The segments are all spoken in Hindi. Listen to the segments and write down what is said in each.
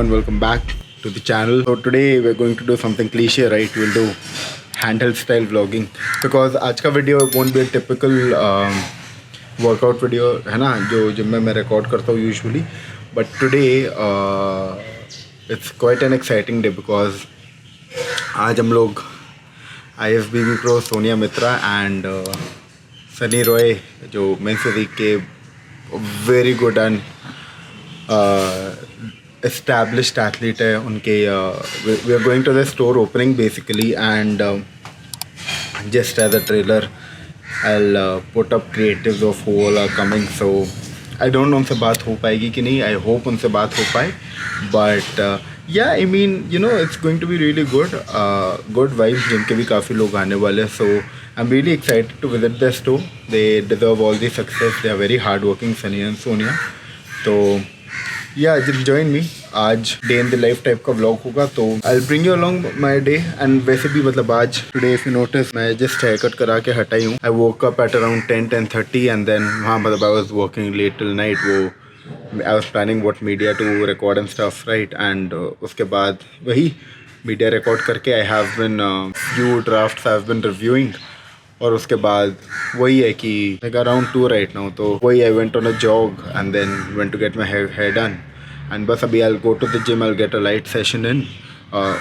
everyone, welcome back to the channel. So today we're going to do something cliche, right? We'll do handheld style vlogging because आज का video won't be a typical workout video है ना, जो जिम में मैं record करता हूँ usually. But today it's quite an exciting day because आज हम लोग IFBB Pro Sonia Mitra and Sunny Roy जो मेंस फिजिक के very good and established athlete है उनके we are going to the store opening basically and just as a trailer I'll put up creatives of who all are coming, so I don't know उनसे बात हो पाएगी कि नहीं. I hope उनसे बात हो पाए, but yeah, I mean, you know, it's going to be really good. Good vibes. जिनके भी काफ़ी लोग आने वाले, so I'm really excited to visit their store. They deserve all the success. They are very hardworking, Sunny and Sonia. So yeah, just join me. आज day in the life type का व्लॉग होगा, तो I will bring you along my day. And वैसे भी मतलब आज टुडे इफ यू नोटिस मैं जस्ट हेयर कट करा के हटाई हूँ. I woke up at around 10-10:30 and then वहाँ मतलब I was working late till night. वो I was planning what media to record and stuff, right. And उसके बाद वही मीडिया रिकॉर्ड करके I have been few drafts I have been reviewing. और उसके बाद वही है कि लाइक अराउंड 2 राइट नाउ, तो वही I went on a jog and then went to get my hair done. And बस अभी I go to the gym, I get a light session in.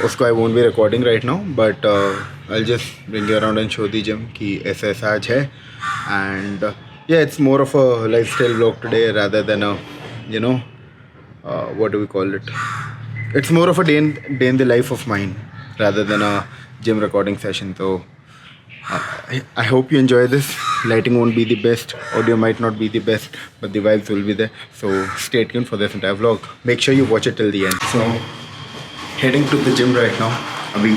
उसको I won't be recording right now, but I just bring you around and show the gym कि ऐसा ऐसा आज है. And yeah it's more of a lifestyle vlog today rather than a you know what do we call it. It's more of a day in the life of mine rather than a gym recording session. So I hope you enjoy this. Lighting won't be the best, audio might not be the best, but the vibes will be there. So stay tuned for this entire vlog. Make sure you watch it till the end. So heading to the gym right now. अभी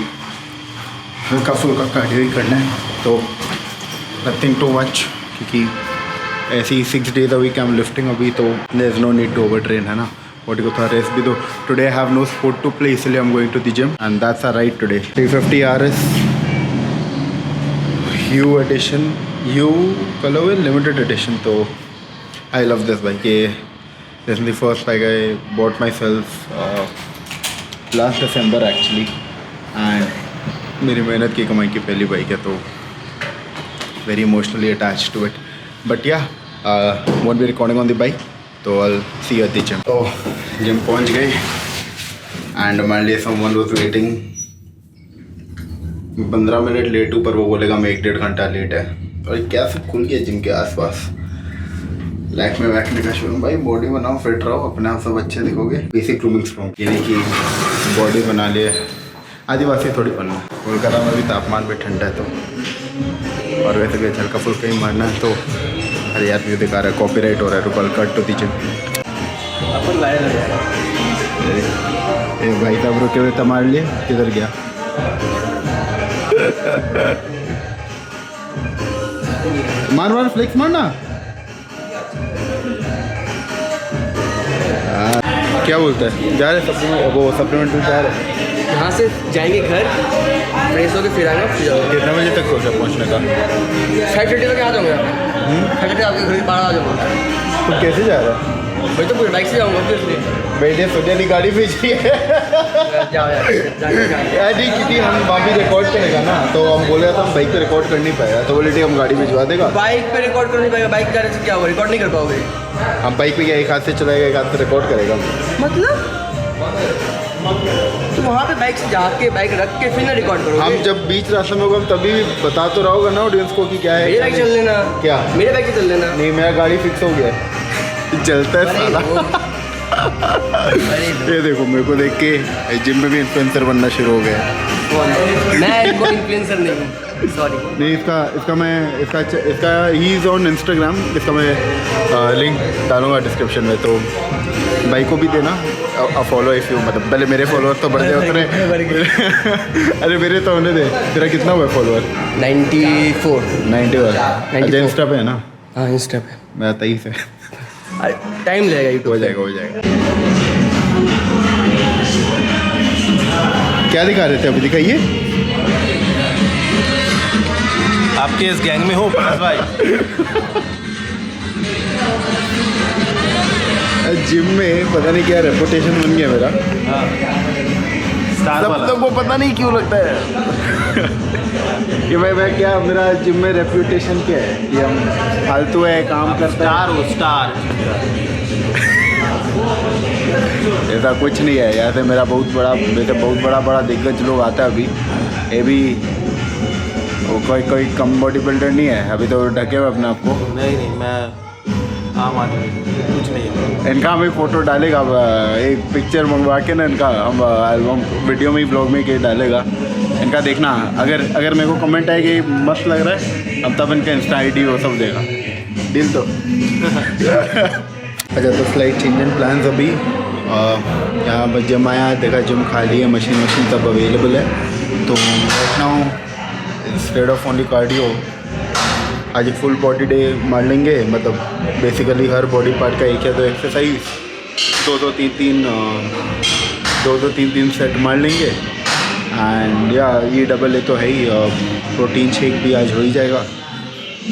हल्का फुल्का कार्डियो ही करना है, तो nothing too much क्योंकि ऐसे ही 6 days a week I'm lifting अभी, तो there's no need to overtrain है ना. बॉडी को थोड़ा रेस्ट भी दो. Today I have no sport to play, इसलिए I am going to the gym and that's our right today. 350 RS U edition, U colourway limited edition. तो आई लव दिस बाइक. ये this is the first bike I bought myself last December actually, and मेरी मेहनत की कमाई की पहली बाइक है, तो very emotionally attach to it. But yeah won't be recording on the bike, तो I'll see you at the gym. तो जिम पहुंच गए एंड हमारे लिए someone was waiting. 15 minute late हूँ, पर वो बोलेगा मैं 1-1.5 घंटा लेट है. और क्या सब खुल गया जिम के आसपास. लैक्मे वैक्मे का शोरूम. भाई बॉडी बनाओ, फिट रहो, अपने आप सब अच्छे दिखोगे. बेसिक ग्रूमिंग स्ट्रॉन्ग, ये नहीं कि बॉडी बना लिए. आदिवासी थोड़ी बनना. कोलकाता में भी तापमान भी ठंडा है, तो और वैसे भी हल्का फुल्का ही मारना है. तो अरे यार म्यूजिक आ रहा है, कॉपीराइट हो रहा है. रुकल कट टू द जिम. ए भाई साहब रुके हुए तमार लिए किधर गया. मार फ्लेक्स मारना. क्या बोलता है, जा रहे सप्लीमेंट, वो सप्लीमेंट जा रहे. यहाँ से जाएंगे घर, फ्रेश होकर फिर आएगा. कितने बजे तक सोचा पहुँचने का. 5:30 तक आ जाऊँगा. 5:30 आपके घर के 12 आ जाऊँगा. तो कैसे जा रहा है. भाई तो पूरे बाइक से जाऊँगा फिर. बेटे सोनिया की गाड़ी भेज रही है यार. ठीक, क्योंकि हम वहाँ भी रिकॉर्ड करेगा ना, तो हम बोले तो हम बाइक पे रिकॉर्ड कर नहीं पाएगा, तो बोले ठीक हम गाड़ी भिजवा देगा. बाइक पे रिकॉर्ड कर नहीं पाएगा. बाइक गाड़ी से क्या होगा, रिकॉर्ड नहीं कर पाओगे. हम बाइक पे क्या एक हाथ से चलाएगा, एक हाथ से रिकॉर्ड करेगा. मतलब तो वहाँ पे बाइक से जाके बाइक रख के फिर ना रिकॉर्ड करोगे. हम जब बीच रास्ते में होगा हम तभी बता तो रहा होगा ना ऑडियंस को कि क्या है. मेरे बाइक चल लेना. क्या मेरे बाइक से चल लेना. नहीं, मेरा गाड़ी फिक्स हो गया है, चलता है साला. ये देखो मेरे को देख के जिम में भी इन्फ्लुएंसर बनना शुरू हो गया. मैं इनको इन्फ्लुएंसर नहीं हूँ, सॉरी. नहीं, इसका ही इज़ ऑन इंस्टाग्राम. इसका मैं लिंक डालूंगा डिस्क्रिप्शन में, तो भाई को भी देना फॉलो इफ यू. मतलब पहले मेरे फॉलोअर तो बढ़ गए उतने. अरे मेरे तो होने दे. तेरा कितना हुआ फॉलोअर. 94. अच्छा इंस्टा पे है ना. हाँ इंस्टा पे. मेरा 23 है. टाइम लगेगा यूट्यूब. हो जाएगा. क्या दिखा रहे थे अभी, दिखाइए. आपके इस गैंग में हो प्रकाश भाई. जिम में पता नहीं क्या रेपुटेशन बन गया मेरा। स्टार सब वाला। लोग को पता नहीं क्यों लगता है कि मैं क्या, मेरा जिम में रेपुटेशन क्या है कि हम फालतू है, काम करता स्टार हो स्टार। है। ऐसा कुछ नहीं है। यहाँ से मेरा बहुत बड़ा दिग्गज लोग आता है अभी। ये भी वो कोई कम बॉडी बिल्डर नहीं है, अभी तो ढके हुए अपने आप को। नहीं मैं आम आदमी कुछ नहीं है। इनका हमें फ़ोटो डालेगा, एक पिक्चर मंगवा के ना इनका हम एल्बम वीडियो में ही ब्लॉग में के डालेगा। इनका देखना, अगर मेरे को कमेंट आए कि मस्त लग रहा है, अब तब इनका इंस्टा ID वो सब देगा। डील तो अच्छा, तो फ्लाइट चेंज एंड प्लान्स अभी यहाँ पर जिम आया, देखा जिम खाली है, मशीन सब अवेलेबल है। तो right now instead of only cardio आज एक फुल बॉडी डे मार लेंगे। मतलब बेसिकली हर बॉडी पार्ट का एक या दो एक्सरसाइज, दो तीन सेट मार लेंगे। एंड या ये डबल ए तो है ही, प्रोटीन शेक भी आज हो ही जाएगा।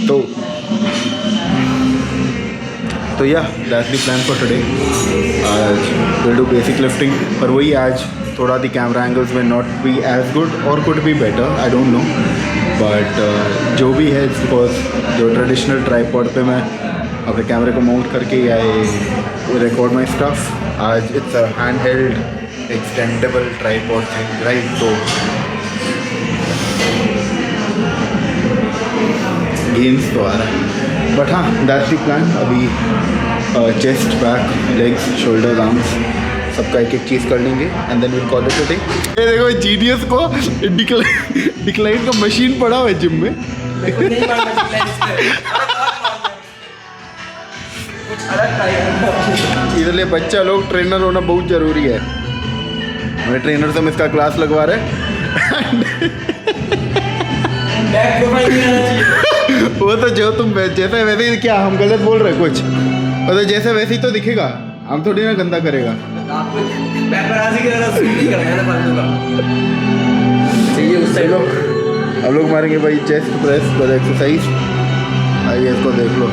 तो या that's the plan for today. आज विल डू बेसिक लिफ्टिंग, पर वही आज थोड़ा दी कैमरा एंगल्स में नॉट बी एज गुड और could be better, I don't no. But जो भी है, बिकॉज जो ट्रेडिशनल ट्राईपॉड पे मैं अपने कैमरे को माउंट करके आई रिकॉर्ड माई स्टफ। आज it's a hand held extendable tripod thing, right? तो गेम्स तो आ रहा है, बट हाँ दैट्स द प्लान। अभी chest, back, legs, shoulder, arms सबका एक एक चीज़ कर लेंगे and then will call it a day. ये देखो जीनियस को डिक्लाइन का मशीन पड़ा हुआ है जिम में। इसलिए बच्चा लोग ट्रेनर होना बहुत ज़रूरी है। मेरे ट्रेनर से हम इसका क्लास लगवा रहे हैं। वो तो जो तुम जैसे वैसे ही, क्या हम गलत बोल रहे कुछ? वो तो जैसे वैसे ही तो दिखेगा, हम थोड़ी ना गंदा करेगा। हम लोग मारेंगे भाई चेस्ट प्रेस पर एक्सरसाइज। आइए इसको देख लो।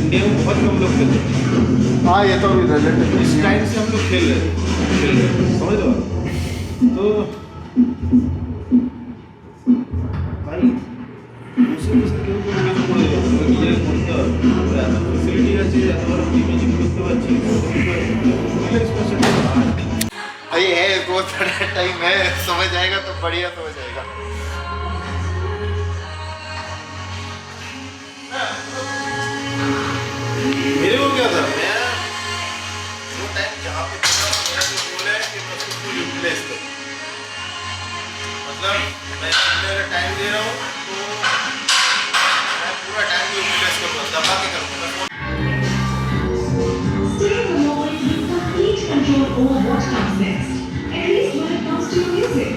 इंडिया में बहुत कम लोग खेलते हैं। हाँ ये तो रिलेटिव इस टाइम से हम लोग खेल रहे हैं, समझ लो। तो भाई उसे क्यों फैसिलिटी अच्छी है और इमेजिंग करते हुए अच्छी अरे है, बहुत सारा टाइम है, समझ आएगा तो बढ़िया समझ आएगा। मेरे को क्या था, मैं जो टाइम जहाँ पे मेरा जो गोल है कि मैं उसको फुल यूटिलाइज करूँ। मतलब मैं मेरा टाइम दे रहा हूँ तो मैं पूरा टाइम यूटिलाइज करूँगा, दबा के करूँगा। Stay the moment with complete control over what comes next. At least when it comes to music.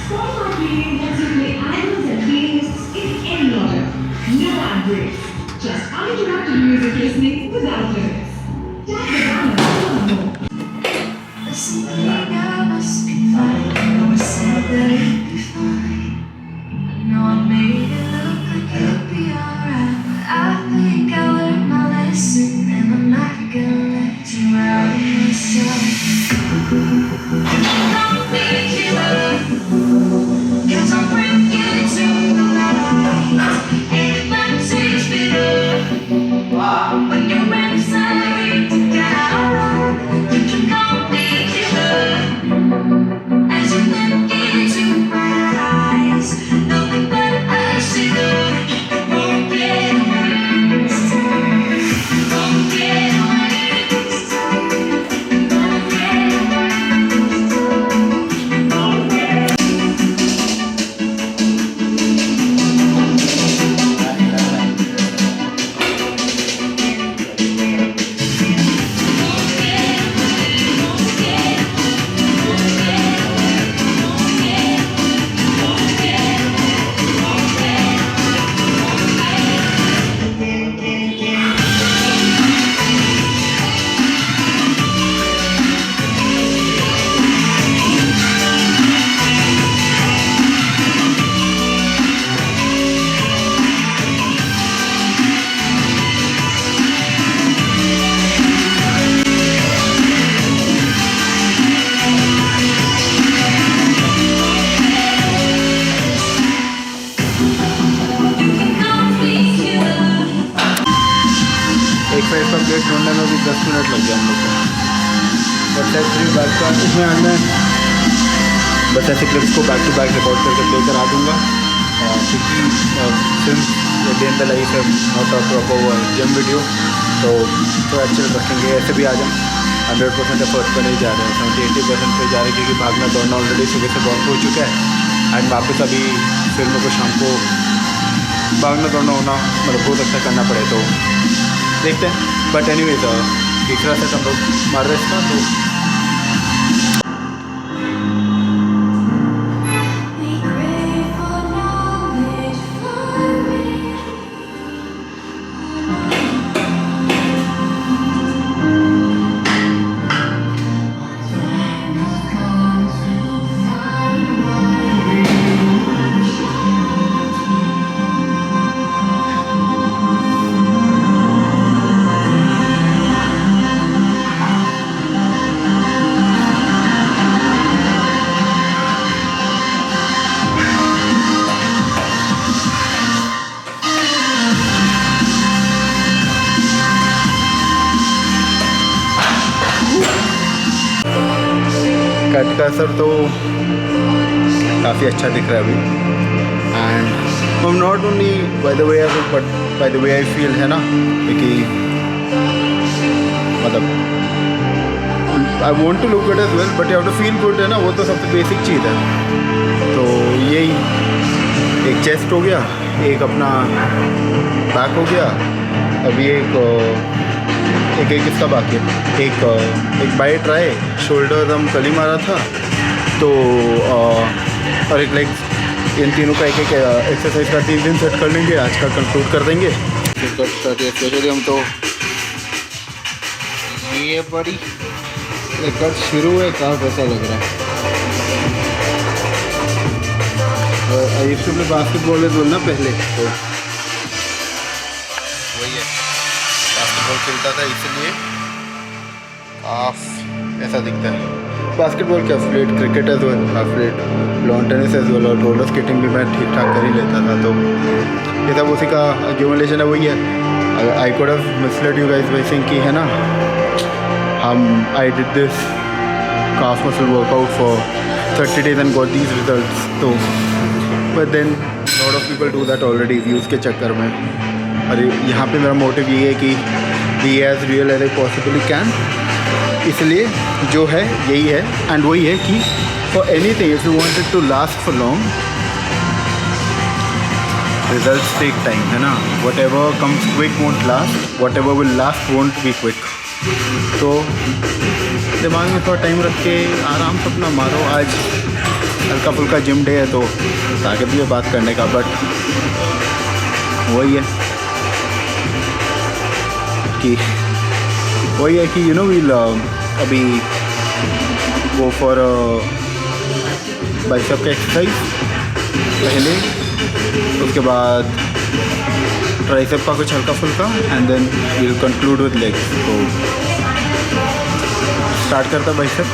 Spotify Premium lets you play albums and playlists in any order. No ad breaks. Just uninterrupted music listening without limits. जाएगी हम लोग को। बट फिर बैक का इसमें आज मैं बस ऐसे क्लिप्स को बैक टू बैक रिकॉर्ड करके प्ले करा दूँगा, क्योंकि since day in the life है not a proper gym video, तो थोड़ा चिल रखेंगे। ऐसे भी आज हम 100% एफर्ट पर नहीं जा रहे हैं, 70-80% पे जा रहे हैं, क्योंकि भागना दौड़ना ऑलरेडी सुबह से बहुत हो चुका है। एंड वापस अभी फिर मेरे को शाम को भागना दौड़ना होना मतलब हो सकता है करना पड़े, तो देखते हैं। बट एनीवेज तीसरा सेट हम लोग मार रहे इसका, तो We crave for knowledge for me. Cut का असर तो काफ़ी अच्छा दिख रहा है अभी। And not only by the way I look but by the way I feel, है ना, क्योंकि मतलब I want to look good as well but you have to feel good, है ना, वो तो सबसे बेसिक चीज़ है। तो यही एक चेस्ट हो गया, एक अपना बैक हो गया, अभी एक किसका बाकी है, एक बाई ट्राई, शोल्डर हम कल ही मारा था, तो और एक लेग, इन तीनों का एक एक्सरसाइज का 3 दिन सेट कर लेंगे, आज का कंक्लूड कर देंगे। स्पेशली हम तो ये बड़ी कट शुरू है, काफ़ी ऐसा लग रहा है। I used to play basketball as well ना पहले, तो वही है, बास्केटबॉल खेलता था इसलिए काफ ऐसा दिखता है। बास्केटबॉल क्या फ्लेट, क्रिकेट एज वेल, फ्लेट, लॉन टेनिस एज वेल, और रोलर स्केटिंग भी मैं ठीक ठाक कर ही लेता था। तो ये सब उसी का एक्यूमुलेशन है, वही है। I could have misled you guys by saying कि, है ना, I did this calf muscle workout for 30 days and got these results, तो but then lot of people do that already views के चक्कर में। और यहाँ पे मेरा मोटिव ये है कि be as real as I possibly can, इसलिए जो है यही है। एंड वही है कि for anything if you wanted to last for long, results take time, है ना। Whatever comes quick won't last, whatever will last won't be quick. तो दिमाग में थोड़ा टाइम रख के आराम से अपना मारो। आज हल्का फुल्का जिम डे है, तो ताकत भी है बात करने का, बट वही है कि यू नो वील अभी वो फॉर बाइसेप का एक्सरसाइज पहले, उसके बाद ट्राइसेप का कुछ हल्का फुल्का, and then we'll conclude with legs. तो स्टार्ट करता बाइसेप।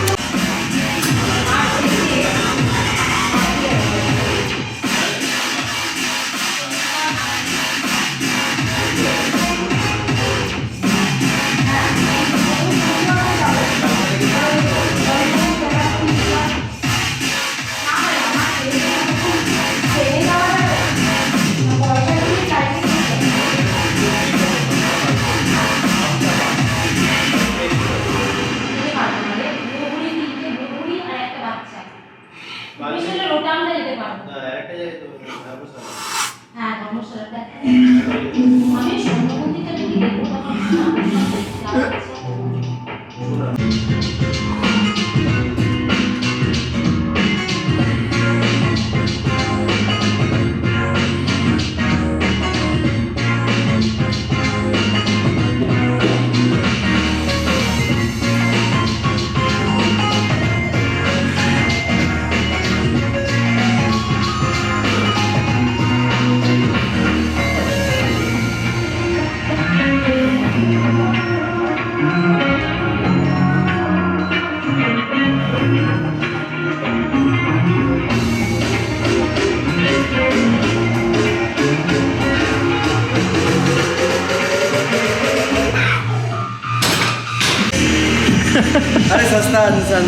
अरे सस्ता इंसान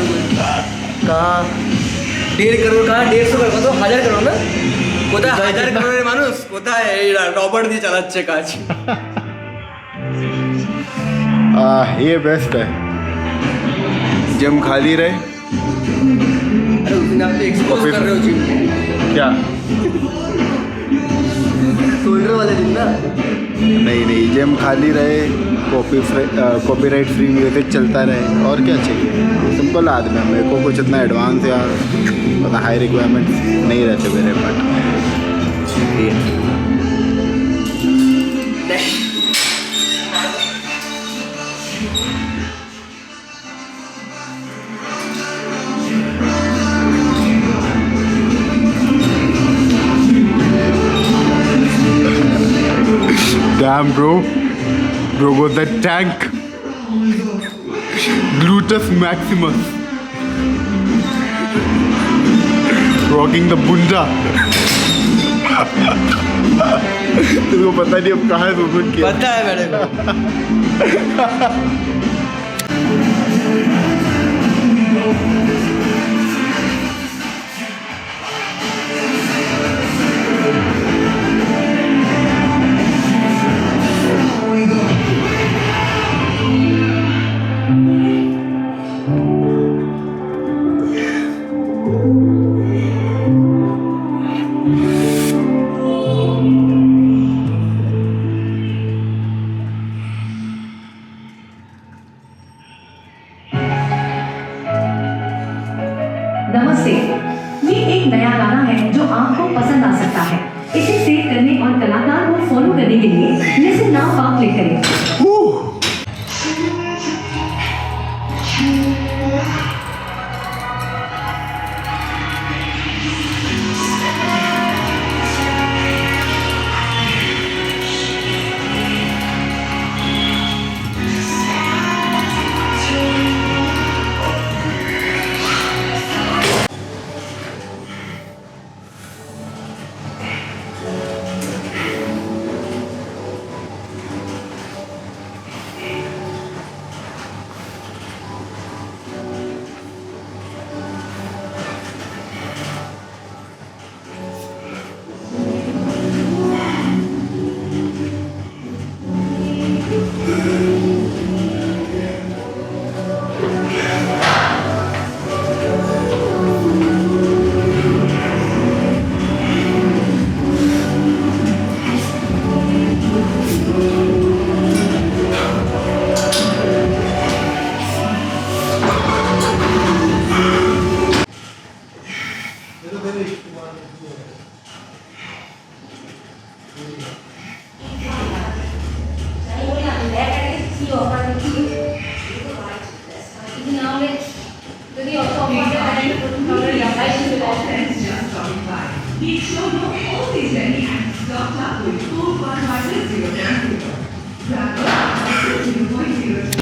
कहाँ 1.5 करोड़ कहाँ 150 करोड़ तो 1000 करोड़ ना কোথায় 1000 करोड़ মানুষ কোথায় এই রবার্ট দিয়ে চালাচ্ছে কাজ ये बेस्ट है जिम खाली रहे अरे उस दिन आप तो एक्सपोज कर रहे हो जिम क्या शोल्डर वाले दिन ना नहीं जिम खाली रहे कॉपीराइट फ्री म्यूजिक चलता रहे और क्या चाहिए सिंपल आदमी है मेरे को कुछ इतना एडवांस या मतलब हाई रिक्वायरमेंट नहीं रहते मेरे but Damn bro got the tank gluteus maximus rocking the bunda तुमको पता नहीं अब कहाँ है मूवमेंट किया पता है मेरे को नमस्ते, ये एक नया गाना है जो आपको पसंद आ सकता है। इसे सेव करने और कलाकार को फॉलो करने के लिए लिसन नाउ पर क्लिक करें।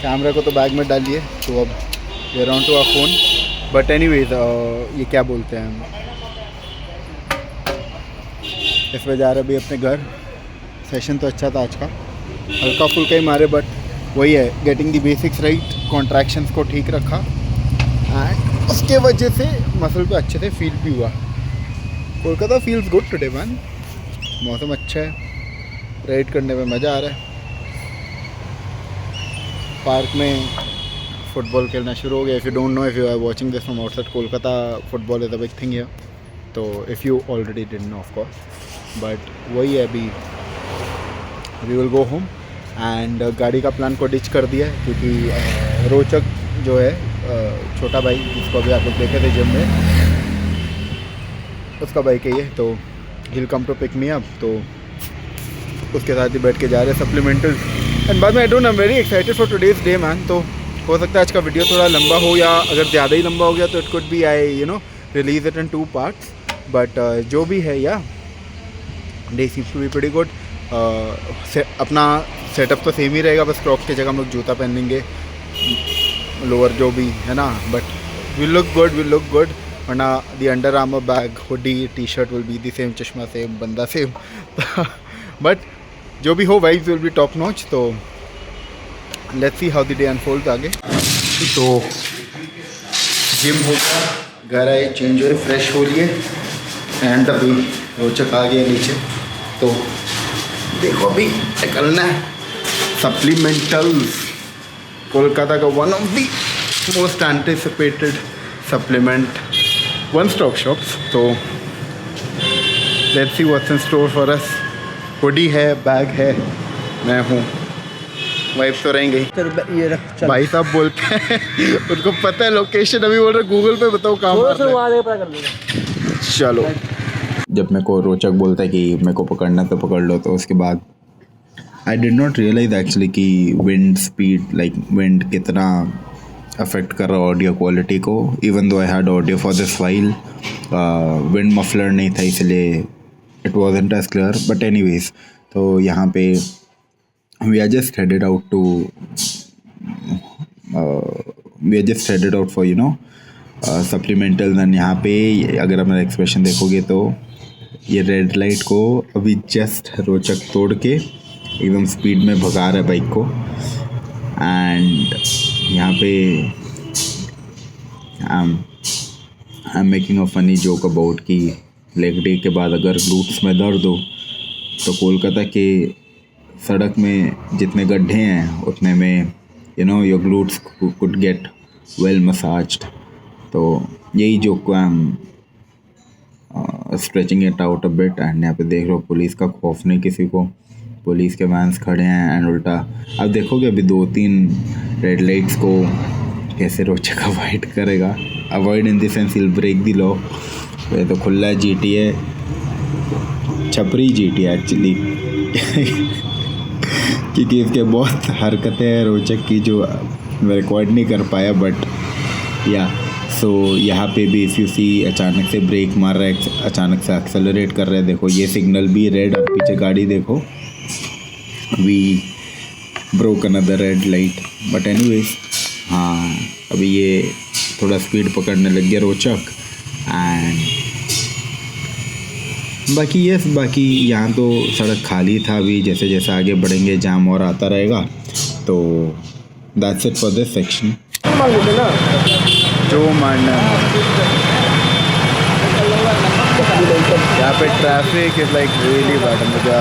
कैमरा को तो बैग में डालिए तो अब we are on to our phone but anyways ये क्या बोलते हैं हम इस वजह जा रहे अभी अपने घर। सेशन तो अच्छा था आज का, हल्का फुल्का ही मारे बट वही है getting the basics right, contractions को ठीक रखा एंड उसके वजह से मसल पे अच्छे से फील भी हुआ। Kolkata feels good today man, मौसम अच्छा है, राइड करने में मज़ा आ रहा है। पार्क में फुटबॉल खेलना शुरू हो गया। If you don't know, if you are watching this from outside Kolkata, football is a big thing here. तो if you already didn't know of course, but वही है अभी we will go home and गाड़ी का प्लान को डिच कर दिया है क्योंकि रोचक जो है छोटा भाई जिसको अभी आप लोग देखे थे जिम में, उसका बाइक है ये, तो Hill come to pick me up, तो उसके साथ ही बैठ के जा रहे हैं सप्लीमेंटल। एंड बाद में I don't I am very excited for today's day man. तो हो सकता है आज का वीडियो थोड़ा लंबा हो या अगर ज़्यादा ही लंबा हो गया तो it could be I release it in 2 parts, but जो भी है या day seems to be pretty good. अपना सेटअप तो सेम ही रहेगा, बस क्रॉक्स की जगह हम लोग जूता पहन लेंगे, लोअर जो भी है ना, बट विल लुक गुड। वरना the Under Armour bag, hoodie, T shirt will be the same, चश्मा सेम, बंदा सेम बट जो भी हो vibes will be top notch. तो let's see how the day unfolds आगे। तो जिम हो गया, घर आए, चेंज हुए, फ्रेश हो लिए एंड अभी रोचक आ गया नीचे। तो देखो अभी निकलना है सप्लीमेंटल्स, कोलकाता का one of the most anticipated supplement one stop shops. तो let's see what's in store for us. Hoodie है, बैग है, मैं हूँ, वाइफ तो रहेंगे। ये रख भाई साहब बोलते हैं उनको पता है लोकेशन, अभी बोल रहे गूगल पे बताओ कहाँ मारना है। वहाँ पता कर लूँगा। चलो, जब मेरे को रोचक बोलता है कि मेरे को पकड़ना तो पकड़ लो, तो उसके बाद I did not realise actually कि विंड स्पीड, लाइक विंड कितना अफेक्ट कर रहा ऑडियो क्वालिटी को। Even though I had audio for this file, wind muffler नहीं था इसलिए it wasn't as clear, but anyways. तो यहाँ पे we are just headed out to we are just headed out for supplemental। and यहाँ पे अगर आप मेरा एक्सप्रेशन देखोगे तो ये रेड लाइट को अभी जस्ट रोचक तोड़ के एकदम स्पीड में भगा रहा है बाइक को। एंड यहाँ पे I am making a funny joke about कि लेग डे के बाद अगर ग्लूट्स में दर्द हो तो कोलकाता के सड़क में जितने गड्ढे हैं उतने में your glutes could get well massaged. तो यही जोक को I am stretching it out a bit. And यहाँ पे देख रहे हो पुलिस का खौफ नहीं किसी को, पुलिस के वैन्स खड़े हैं एंड उल्टा अब देखोगे अभी 2-3 रेड लाइट्स को कैसे रोचक अवॉइड करेगा। Avoid in the sense will break the law. ये तो खुला GTA, छपरी GTA एक्चुअली क्योंकि इसके बहुत हरकतें हैं रोचक की जो मैं रिकॉर्ड नहीं कर पाया, बट या सो यहाँ पे भी इफ़ यू सी अचानक से ब्रेक मार रहा है, अचानक से एक्सेलरेट कर रहे हैं। देखो ये सिग्नल भी रेड, अब पीछे गाड़ी देखो, we broke another red light. But anyways हाँ, अभी ये थोड़ा स्पीड पकड़ने लग गया रोचक। एंड बाकी यहाँ तो सड़क खाली था, अभी जैसे जैसे आगे बढ़ेंगे जाम और आता रहेगा। तो that's it for this section. जो मानना यहाँ पे traffic is like really bad. मुझे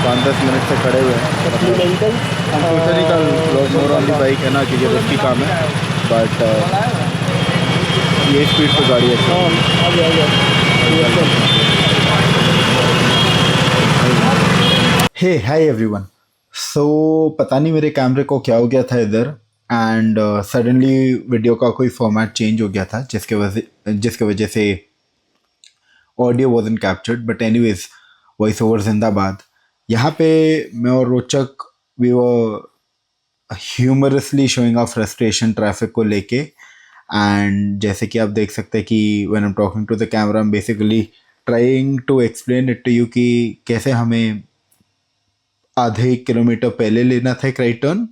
5-10 मिनट से खड़े हुए हैं। अनफॉर्चुनेटली कल मोर ऑन दी बाइक है ना, क्योंकि उसकी काम है, बट ये स्पीड पे गाड़ी है। Hi everyone. सो पता नहीं मेरे कैमरे को क्या हो गया था इधर, एंड सडनली वीडियो का कोई फॉर्मेट चेंज हो गया था जिसके वजह से audio wasn't captured. But anyways, voice over जिंदाबाद। यहाँ पे मैं और Rochak we were humorously showing our frustration traffic को लेके। एंड जैसे कि आप देख सकते हैं कि when I am talking to the camera I am basically trying to explain it to you कि कैसे हमें आधे किलोमीटर पहले लेना था एक right turn,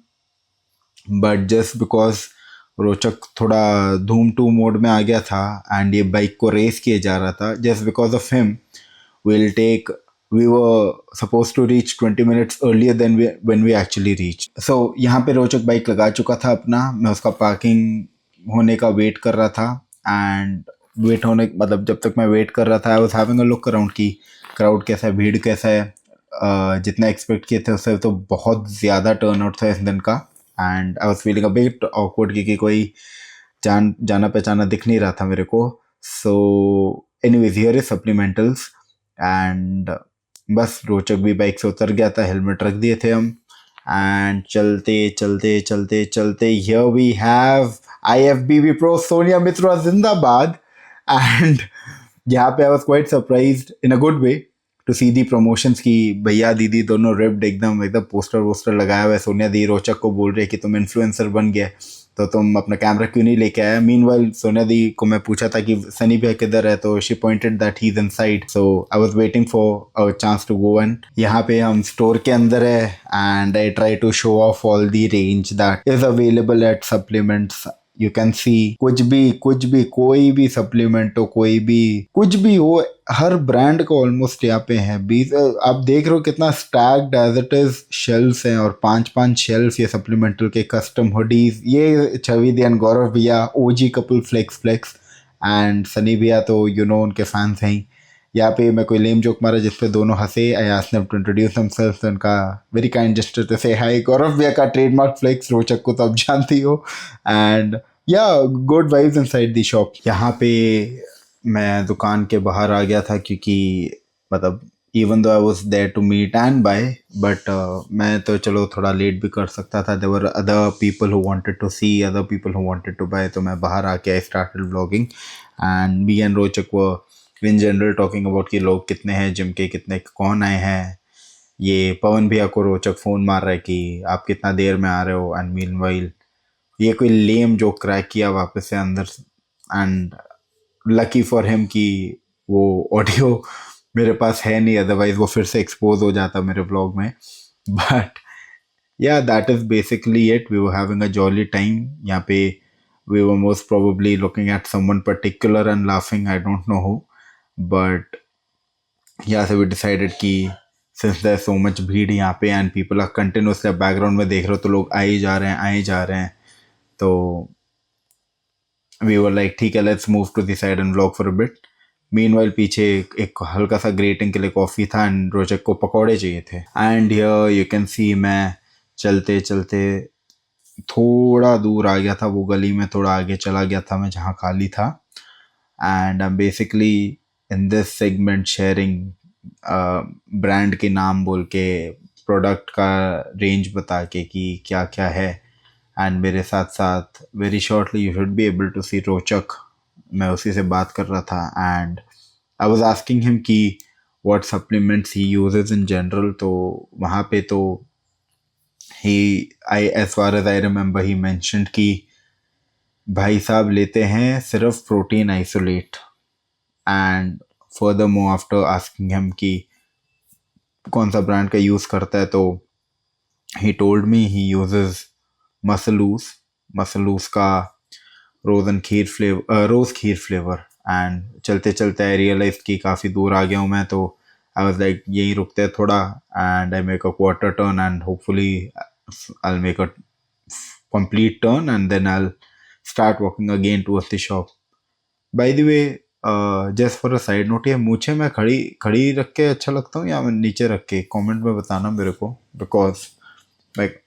but just because Rochak थोड़ा धूम टू मोड में आ गया था एंड ये बाइक को रेस किए जा रहा था, just because of him we were supposed to reach 20 minutes earlier than when we actually reached. So यहाँ पे रोचक बाइक लगा चुका था अपना, मैं उसका पार्किंग होने का वेट कर रहा था। एंड वेट होने मतलब जब तक मैं वेट कर रहा था I was having a look around कि क्राउड कैसा है, भीड़ कैसा है। जितना एक्सपेक्ट किए थे उससे तो बहुत ज़्यादा टर्न आउट था इस दिन का। And I was feeling a bit awkward क्योंकि कोई जाना पहचाना दिख नहीं रहा था मेरे को। So anyways here is Supplementals. And बस रोचक भी बाइक से उतर गया था, हेलमेट रख दिए थे हम। एंड चलते here we have IFBB Pro Sonia Mitra जिंदाबाद। एंड यहाँ पे I was quite surprised in a good way to see the promotions की भैया दीदी दोनों रिप्ड एकदम पोस्टर वोस्टर लगाया हुआ है। सोनिया दी रोचक को बोल रही है कि तुम इन्फ्लुएंसर बन गए तो तुम अपना कैमरा क्यों नहीं लेके आया। मीनवाइल सोनिया दी को मैं पूछा था कि सनी भैया किधर है, तो she pointed that he is inside. So I was waiting for a chance to go in. यहाँ पे हम स्टोर के अंदर है and I try to show off all the range that is available at supplements. You can see कुछ भी कोई भी सप्लीमेंट हो, कोई भी कुछ भी हो, हर ब्रांड का ऑलमोस्ट यहाँ पे है। 20 आप देख रहे हो कितना stacked as it is shelves हैं, और 5 शेल्फ्स ये सप्लीमेंटल के कस्टम हुडीज। ये छवि एंड गौरव भैया ओजी कपल फ्लेक्स एंड सनी भैया तो उनके फैंस हैं ही। यहाँ पे मैं कोई लेम जोक मारा जिसपे दोनों हंसे। I asked them to introduce themselves, तो उनका वेरी काइंड जेस्चर टू से हाय। गौरव भैया का ट्रेडमार्क फ्लेक्स रोचक को तो आप जानती हो। एंड या good vibes inside the shop. यहाँ पे मैं दुकान के बाहर आ गया था क्योंकि मतलब even though I was there to meet and buy, but मैं तो चलो थोड़ा लेट भी कर सकता था। There were other people who wanted to see, other people who wanted to buy, तो मैं बाहर आके I started vlogging and me and Rochak were in general talking about कि लोग कितने हैं जिम के, कितने कौन आए हैं। ये पवन भैया को रोचक फ़ोन मार रहा है कि आप कितना देर में आ रहे हो, एंड मीनवाइल ये कोई लेम जो क्रैक किया वापस से अंदर। एंड लकी फॉर हिम कि वो ऑडियो मेरे पास है नहीं, अदरवाइज वो फिर से एक्सपोज हो जाता मेरे ब्लॉग में। बट या that is basically it. We were having a jolly time. यहाँ पे we were most probably looking at someone particular and laughing, I don't know who, but यहाँ से वी डिसाइडेड कि सिंस देयर सो मच भीड़ यहाँ पे and people are continuously background में देख रहे हो तो लोग आए जा रहे हैं, तो वी वर लाइक ठीक है let's move to the side and vlog for a bit. Meanwhile पीछे एक हल्का सा ग्रेटिंग के लिए कॉफ़ी था एंड रोचक को पकौड़े चाहिए थे। एंड हियर यू कैन सी मैं चलते चलते थोड़ा दूर आ गया था, वो गली में थोड़ा आगे चला गया था मैं जहाँ खाली था। And I am basically in this segment sharing brand के नाम बोल के, प्रोडक्ट का रेंज बता के कि क्या क्या है। एंड मेरे साथ साथ very shortly you should be able to see Rochak, मैं उसी से बात कर रहा था। And I was asking him कि what supplements he uses in general, तो वहाँ पे तो I as far as I remember he mentioned कि भाई साहब लेते हैं सिर्फ protein isolate. And furthermore after asking him कि कौन सा ब्रांड का यूज़ करता है, तो he told me he uses मसलूस का रोज़ खीर फ्लेवर। एंड चलते चलते आई रियलाइज कि काफ़ी दूर आ गया हूँ मैं, तो आई वाज लाइक यहीं रुकते हैं थोड़ा। And I make a quarter turn and hopefully I make a complete turn and then I start walking again towards the shop. By the way just for a side note, ये मूछे मैं खड़ी रख के अच्छा लगता हूँ या मैं नीचे रख के, कमेंट में बताना मेरे को, because like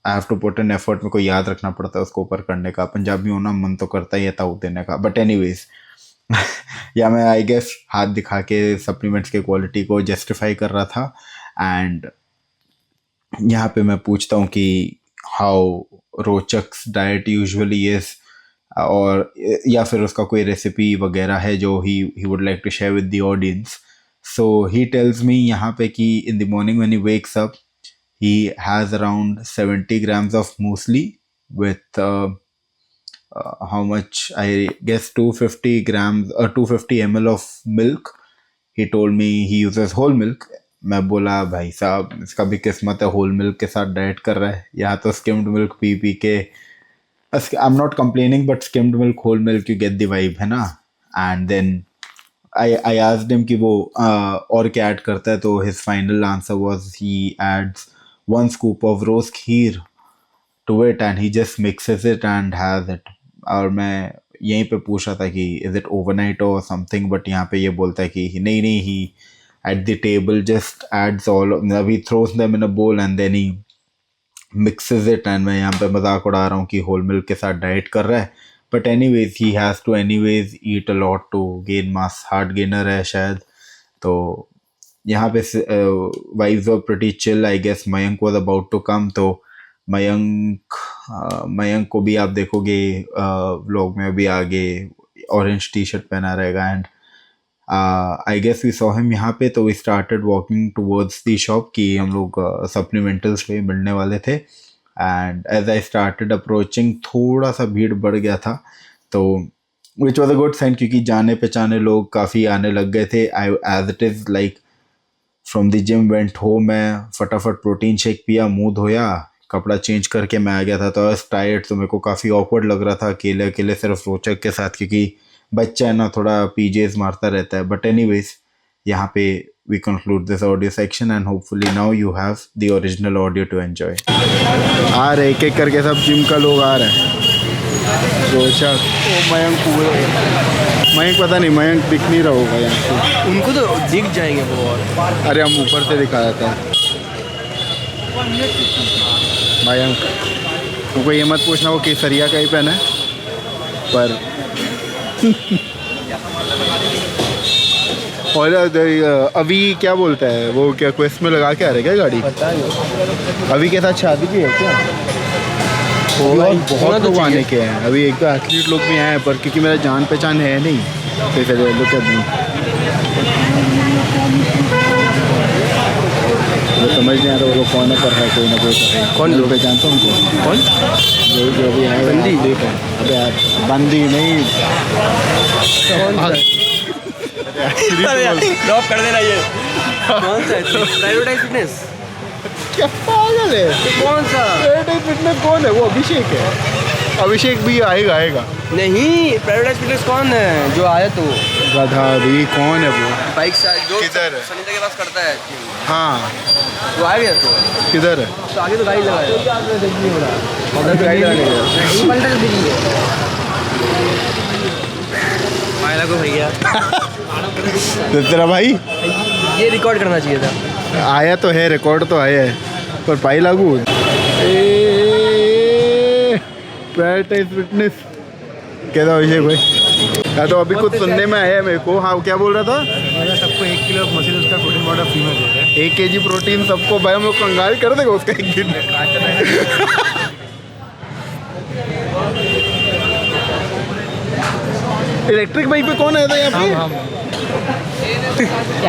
I have to put an effort. मेरे को याद रखना पड़ता है उसको ऊपर करने का। पंजाबी होना मन तो करता ही है ताऊ देने का, बट एनीवेज या मैं आई गेस हाथ दिखा के सप्लीमेंट्स के क्वालिटी को जस्टिफाई कर रहा था। एंड यहाँ पे मैं पूछता हूँ कि how Rochak's diet usually is, और या फिर उसका कोई रेसिपी वगैरह है जो he would like to share with the audience. So he tells me यहाँ पे कि in the morning when he wakes up he has around 70 grams of muesli with how much, I guess 250 grams or 250 ml of milk. He told me he uses whole milk. मैं बोला भाई साहब इसका भी किस्मत है, होल मिल्क के साथ डाइट कर रहा है। यहाँ तो स्किम्ड मिल्क पी के, I am not complaining, but skimmed milk whole milk you get the vibe, है ना। And then I asked him कि वो और क्या ऐड करता है, तो his final answer was he adds 1 scoop of rose kheer to it and he just mixes it and has it. और मैं यहीं पे पूछ रहा था कि is it overnight or something, but यहाँ पे ये बोलता है कि नहीं he at the table just adds all, he throws them in a bowl and then he mixes it। and मैं यहाँ पे मजाक उड़ा रहा हूँ कि होल मिल्क के साथ डाइट कर रहा है, but anyways he has to anyways eat a lot to gain mass, heart gainer है शायद। तो यहाँ पे vibes were pretty chill. I guess Mayank was about to come, तो मयंक को भी आप देखोगे व्लॉग में अभी आगे ऑरेंज टी शर्ट पहना रहेगा। And I guess we saw him यहाँ पे, तो we started walking towards the shop कि हम लोग सप्लीमेंटल्स पे मिलने वाले थे। And as I started approaching थोड़ा सा भीड़ बढ़ गया था, तो which was a good sign क्योंकि जाने पहचाने लोग काफ़ी आने लग गए थे। I as it is like from the gym went home, मैं फटाफट प्रोटीन शेक पिया, मुंह धोया, कपड़ा चेंज करके मैं आ गया था, तो आई वाज टायर्ड, तो मेरे को काफ़ी ऑकवर्ड लग रहा था अकेले अकेले सिर्फ रोचक के साथ, क्योंकि बच्चा है ना, थोड़ा पीजेस मारता रहता है. बट एनीवेज, यहाँ पे we conclude this audio section and hopefully now you have the original audio to enjoy. आ रहे एक एक करके सब जिम का लोग आ रहे हैं. रोचक, मयंक पूरे, मयंक पता नहीं, मयंक दिख नहीं रहा होगा यहाँ से. उनको तो दिख जाएंगे वो. और अरे हम ऊपर से दिखाया था. मयंक, तुमको ये मत पूछना वो केसरिया का ही पहना है, पर और अभी क्या बोलता है वो, क्या क्वेस्ट में लगा के आ रहे क्या गाड़ी? पता नहीं अभी के साथ शादी की है क्या? बहुत लोग आने के हैं अभी. एक तो एथलीट लोग भी आए हैं, पर क्योंकि मेरा जान पहचान है नहीं तो इसलिए लोग क्या नहीं, वो समझ नहीं आ रहा वो लोग कौन है, पर है कोई ना कोई तो है. कौन लोग पहचानता हूँ उनको? कौन जो भी है बंदी? देखो, अबे यार बंदी नहीं, ड्रॉप कर देना ये. कौन सा प्रायोरिटाइज फिटनेस? क्या पागल है? कौन सा प्रायोरिटाइज फिटनेस कौन है? वो अभिषेक है. अभिषेक भी आएगा. नहीं, प्रायोरिटाइज फिटनेस कौन है जो आया? तो गधा भी कौन है वो? बाइक साइड जो किधर है? सनीता के पास करता है. हाँ, वो आ गया तो किधर है? तो आगे तो गाड़ी लगाया. उधर गाड़ी लगा गया. पलटा तो दिल्ली है मायला को भैया. तो तेरा भाई ये रिकॉर्ड करना चाहिए था. आया तो है, रिकॉर्ड तो आया है, पर पाई लागू. प्रायोरिटाइज फिटनेस कहता अभिषेक भाई. या तो अभी कुछ सुनने में आया है मेरे को. हाँ, क्या बोल रहा था? सबको 1 किलो मसल उसका प्रोटीन पाउडर फ्री में दे रहे हैं. 1 kg प्रोटीन सबको. भाई हम लोग कंगाल कर देगा उसका एक दिन. इलेक्ट्रिक बाइक पे कौन आया था यहाँ पे?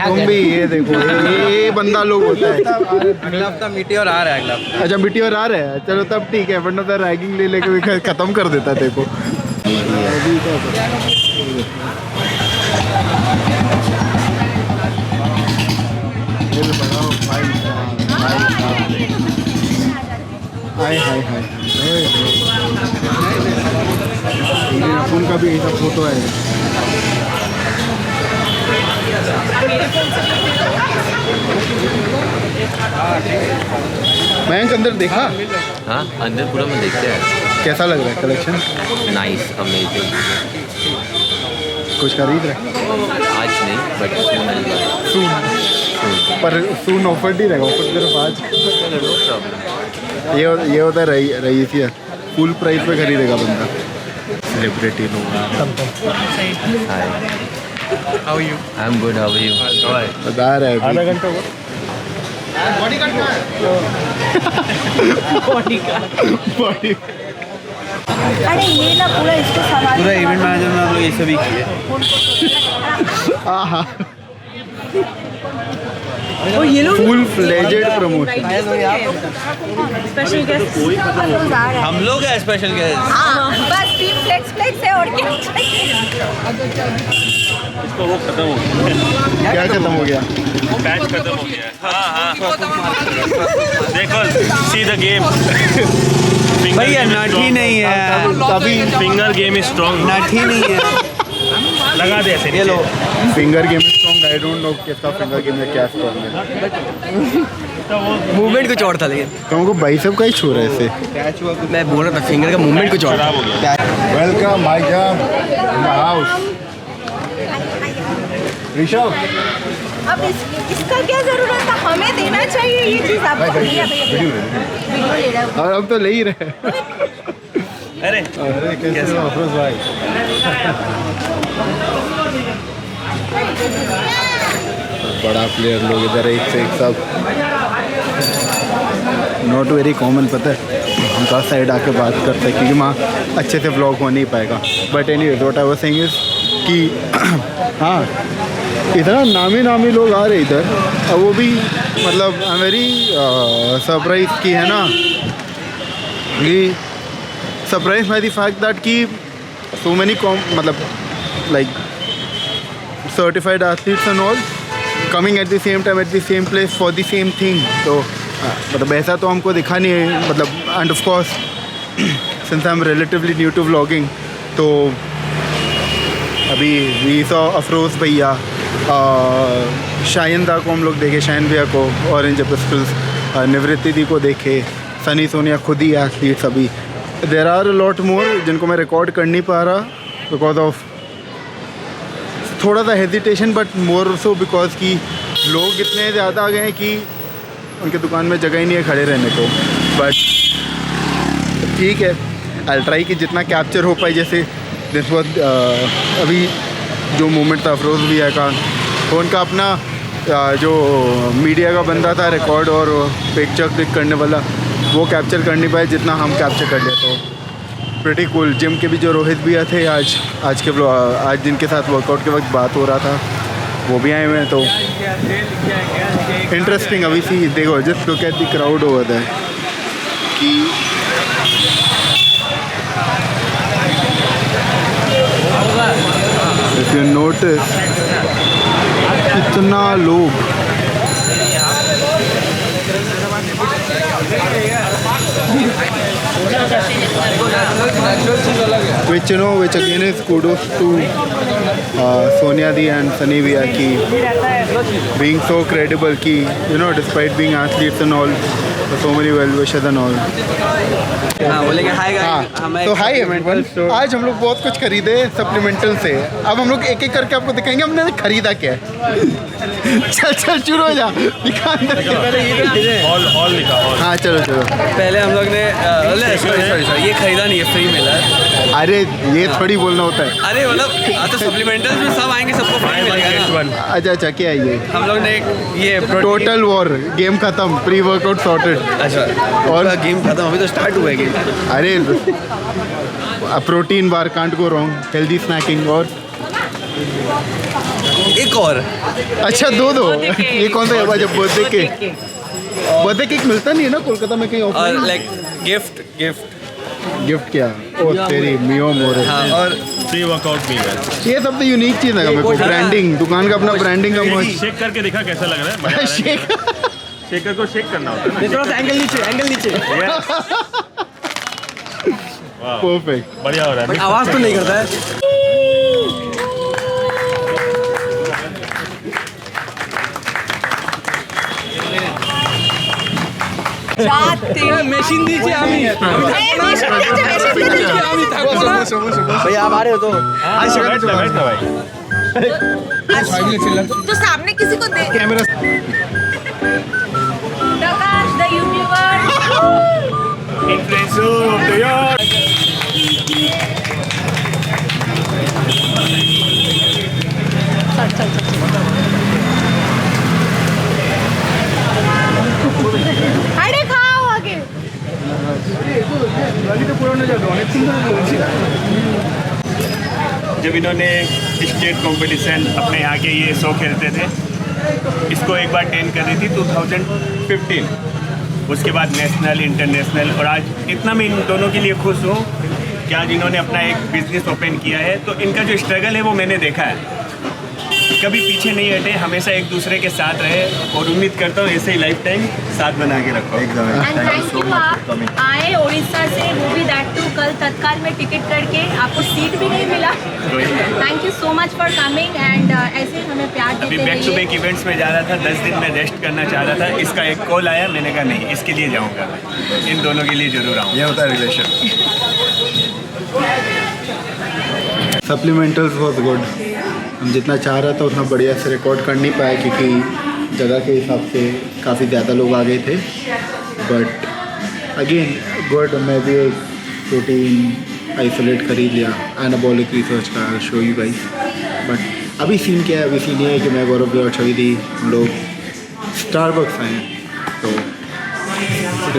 तुम भी ये देखो, ये बंदा लोग होता है. अगला हफ्ता मीटियोर आ रहा है. अगला हफ्ता अच्छा, मीटियोर आ रहा है. चलो तब ठीक है, वरना तो रैगिंग ले लेके भी खत्म कर देता देखो. हाय हाय हाय, अपन का भी ऐसा फोटो है. मयंक अंदर देखा? हाँ, अंदर पूरा में देखते हैं. कैसा लग रहा है कलेक्शन? Nice, amazing. कुछ खरीद रहे? आज नहीं, बट सून. पर सून ऑफर नहीं रहेगा. ऑफर सिर्फ आज. No problem. ये होता है रईसिया. फुल प्राइस पे खरीदेगा बंदा. सेलिब्रिटी लोग hi, how you? I am good. How are you? बता रहा है. आधा घंटा हुआ. बॉडी अरे ये ना पूरा इसको संभाल. पूरा इवेंट मैनेजर में हम लोग ये सभी किए. हाँ, और ये लोग full fledged promotion. Special guest हम लोग है स्पेशल गेस्ट. हाँ, बस टीम फ्लेक्स है और क्या चाहिए. क्या खत्म हो गया? मैच खत्म हो गया. हाँ. देखो, सी द गेम. भैया नाठी नहीं है. अभी फिंगर गेम इज स्ट्रॉन्ग. नाठी नहीं है. लगा दे ऐसे. ये लो. Finger game strong. I don't know किसका फिंगर गेम में क्या स्ट्रॉन्ग है. मूवमेंट कुछ और था लेकिन. तुमको बाइसेप का ही छू रहा है इससे. मैं बोल रहा था फिंगर का मूवमेंट कुछ और था. वेलकम भाई जान इन द हाउस. ऋषभ, अब इसका क्या जरूरत था? हमें देना चाहिए ये चीज आपको. भैया वीडियो ले रहा हूँ. और अब तो ले ही रहे. अरे कैसे हो अफरोज भाई? बड़ा प्लेयर लोग इधर एक से एक सब. नॉट वेरी कॉमन, पता है. हम का साइड आके बात करते हैं क्योंकि वहाँ अच्छे से व्लॉग हो नहीं पाएगा. But anyway, what I was saying is कि हाँ, इतना नामी लोग आ रहे इधर. और वो भी मतलब आई एम वेरी सरप्राइज की है ना, कि surprise by the fact that कि सो मैनी मतलब like certified athletes and all coming at the same time at the same place for the same thing. So मतलब ऐसा तो हमको दिखा नहीं है, मतलब and of course since I am relatively new to vlogging, तो अभी वी सॉ अफरोज़ भैया, शाहिन दा को हम लोग देखे, शाहिन भैया को, ऑरेंज पिस्टल्स, निवृत्ति दी को देखे, सनी सोनिया खुद ही एथलीट्स। अभी there are a lot more जिनको मैं रिकॉर्ड कर नहीं पा रहा बिकॉज ऑफ थोड़ा सा hesitation, but more so because कि लोग इतने ज़्यादा आ गए हैं कि उनके दुकान में जगह ही नहीं है खड़े रहने को। बट ठीक है, आई ट्राई कि जितना कैप्चर हो पाए। जैसे दिस वॉज अभी जो मोमेंट था अफरोज़ भैया का, तो उनका अपना जो मीडिया का बंदा था रिकॉर्ड और पिक्चर क्लिक करने वाला, वो कैप्चर कर नहीं पाए जितना हम कैप्चर कर लिया। तो प्रीटी कूल। जिम के भी जो रोहित भैया थे आज के आज जिनके साथ वर्कआउट के वक्त बात हो रहा था, वो भी आए हुए हैं। तो इंटरेस्टिंग। अभी सी देखो, just look at the crowd over there कि इफ यू नोटिस कितना लोग which again is kudos to Sonia Di and Sunny Via ki being so credible ki despite being athletes and all, so many well wishers and all. हाँ बोलेंगे हाय गाइस। तो हाय एवरीवन, आज हम लोग बहुत कुछ खरीदे सप्लीमेंटल से। अब हम लोग एक एक करके आपको दिखाएंगे हमने खरीदा क्या है। चल शुरू हो जा, दिखा अंदर के। ऑल लिखा ऑल। हाँ चलो। पहले हम लोग ने सॉरी ये खरीदा नहीं है, फ्री मिला है। अरे ये थोड़ी बोलना होता है। अरे मतलब तो सप्लीमेंटल में सब आएंगे, सबको फ्री मिलेगा ना। अच्छा क्या है ये? हम लोग ने ये टोटल वॉर गेम खत्म, प्री वर्कआउट सॉर्टेड। अच्छा, और गेम खत्म, अभी तो स्टार्ट हुआ है गेम। अरे protein bar can't go wrong, healthy snacking. और एक और अच्छा दो ये कौन सा है? जब बर्थडे केक मिलता नहीं है ना कोलकाता में कहीं और ऑफर। लाइक गिफ्ट गिफ्ट क्या? ओ तेरी मियो मोरे। हाँ, और प्री वर्कआउट भी है। ये सब तो यूनिक चीज़ है मेरे को। ब्रांडिंग, दुकान का अपना ब्रांडिंग का। शेक करके दिखा कैसा लग रहा है। मजा आ रहा है। शेक शेकर को शेक करना होता है ना। थोड़ा सा एंगल नीचे परफेक्ट। बढ़िया हो रहा बट है। आवाज तो नहीं करता है। মেশিন দিয়েছি আমি। भैया आप आ रहे हो तो बैठ भाई। तो सामने किसी को दे कैमरा। Prakash the YouTuber. अरे खाओ आगे। जब इन्होंने स्टेट कंपटीशन अपने यहाँ के ये 100 खेलते थे, इसको एक बार 10 कर रही थी 2015, उसके बाद नेशनल इंटरनेशनल। और आज इतना मैं इन दोनों के लिए खुश हूँ कि आज इन्होंने अपना एक बिजनेस ओपन किया है। तो इनका जो स्ट्रगल है वो मैंने देखा है, कभी पीछे नहीं हटे, हमेशा एक दूसरे के साथ रहे। और उम्मीद करता हूँ ऐसे ही लाइफ टाइम साथ बना के रखो। एकदम। एंड थैंक यू, आप आए उड़ीसा से, वो भी दैट टू कल तत्काल में टिकट करके, आपको सीट भी नहीं मिला। Thank you so much for coming and ऐसे हमें प्यार अभी देते बैक टू बैक रहिए। इवेंट्स में जा रहा था, 10 दिन में रेस्ट करना चाह रहा था। इसका एक कॉल आया, मैंने कहा नहीं, इसके लिए जाऊँगा, इन दोनों के लिए जरूर आऊँगा। ये होता है रिलेशन। सप्लीमेंटल्स was good. हम जितना चाह रहा था उतना बढ़िया से रिकॉर्ड कर नहीं पाए क्योंकि जगह के हिसाब से काफ़ी ज़्यादा लोग आ गए थे। But again good. मैं भी एक प्रोटीन आइसोलेट खरीद लिया, एनाबॉलिक रिसर्च का, शो यू गाइस। बट अभी सीन क्या है? अभी सीन ये है कि मैं गौरव और छवि हम लोग स्टारबक्स आए हैं, तो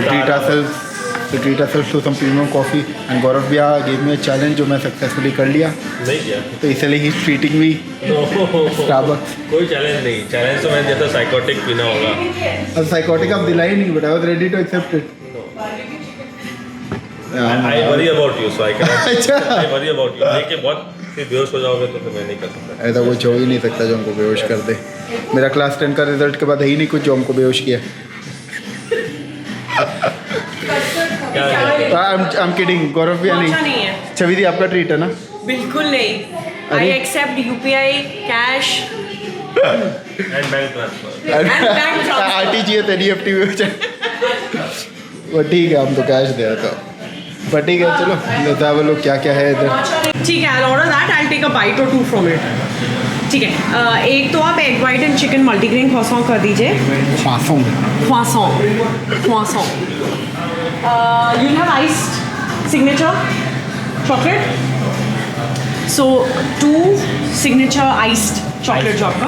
treat ourselves to some premium coffee and Gaurav Bhaiya gave me a challenge जो मैं सक्सेसफुली कर लिया। नहीं किया तो इसलिए ही ट्रीटिंग मी स्टारबक्स। कोई चैलेंज नहीं। चैलेंज तो मैंने दिया था साइकोटिक पीना होगा। अब साइकोटिक आप दिलाई नहीं, but I was ready to accept it. I worry about you, so I can अच्छा। I worry about you. लेके बहुत फिर बेहोश हो जाओगे तो फिर मैं नहीं कर सकता। ऐसा कुछ हो ही नहीं सकता जो हमको बेहोश कर दे। मेरा क्लास 10 का रिजल्ट के बाद है ही नहीं कुछ जो हमको बेहोश किया। I'm kidding. गौरव भी अच्छा नहीं. नहीं है छवि दी आपका ट्रीट है ना? बिल्कुल नहीं आई अरे? Except UPI cash And bank transfer. Bank transfer RTGS NEFT भी हो जाए. वो ठीक है, हम तो कैश दे रहे थे. पर ठीक है, चलो लेते हैं वो लोग क्या क्या है इधर. ठीक है I order that I take a bite और 2 फ्रॉम इट ठीक है एक तो आप egg white and chicken multigrain croissant कर दीजिए croissant you'll have iced signature chocolate so 2 signature iced chocolate जो आपका